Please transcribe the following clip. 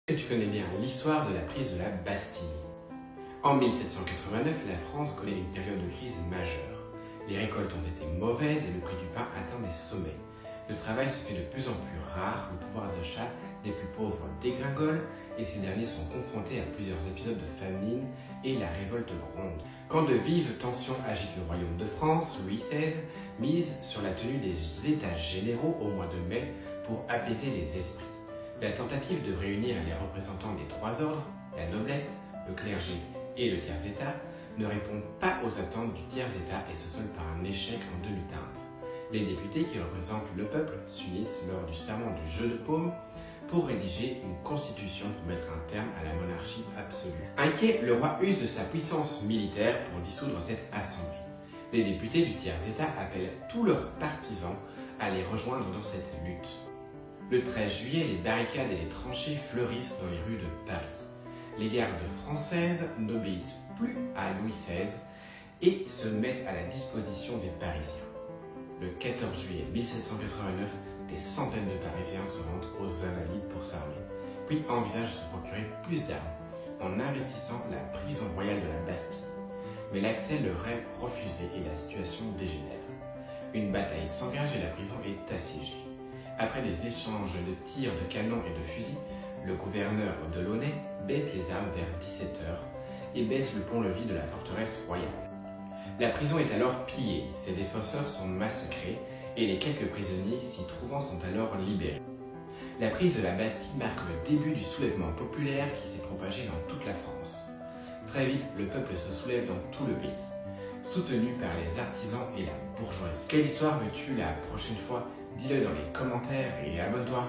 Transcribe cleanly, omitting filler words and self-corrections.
Est-ce que tu connais bien l'histoire de la prise de la Bastille? En 1789, la France connaît une période de crise majeure. Les récoltes ont été mauvaises et le prix du pain atteint des sommets. Le travail se fait de plus en plus rare, le pouvoir d'achat des plus pauvres dégringole et ces derniers sont confrontés à plusieurs épisodes de famine et la révolte gronde. Quand de vives tensions agitent le royaume de France, Louis XVI mise sur la tenue des États généraux au mois de mai pour apaiser les esprits. La tentative de réunir les représentants des trois ordres, la noblesse, le clergé et le tiers-état, ne répond pas aux attentes du tiers-état et se solde par un échec en demi-teinte. Les députés qui représentent le peuple s'unissent lors du serment du jeu de paume pour rédiger une constitution pour mettre un terme à la monarchie absolue. Inquiet, le roi use de sa puissance militaire pour dissoudre cette assemblée. Les députés du tiers-état appellent tous leurs partisans à les rejoindre dans cette lutte. Le 13 juillet, les barricades et les tranchées fleurissent dans les rues de Paris. Les gardes françaises n'obéissent plus à Louis XVI et se mettent à la disposition des Parisiens. Le 14 juillet 1789, des centaines de Parisiens se rendent aux Invalides pour s'armer, puis envisagent de se procurer plus d'armes en investissant la prison royale de la Bastille. Mais l'accès leur est refusé et la situation dégénère. Une bataille s'engage et la prison est assiégée. Après des échanges de tirs de canons et de fusils, le gouverneur de Launay baisse les armes vers 17h et baisse le pont-levis de la forteresse royale. La prison est alors pillée, ses défenseurs sont massacrés et les quelques prisonniers s'y trouvant sont alors libérés. La prise de la Bastille marque le début du soulèvement populaire qui s'est propagé dans toute la France. Très vite, le peuple se soulève dans tout le pays, soutenu par les artisans et la bourgeoisie. Quelle histoire veux-tu la prochaine fois? Dis-le dans les commentaires et abonne-toi.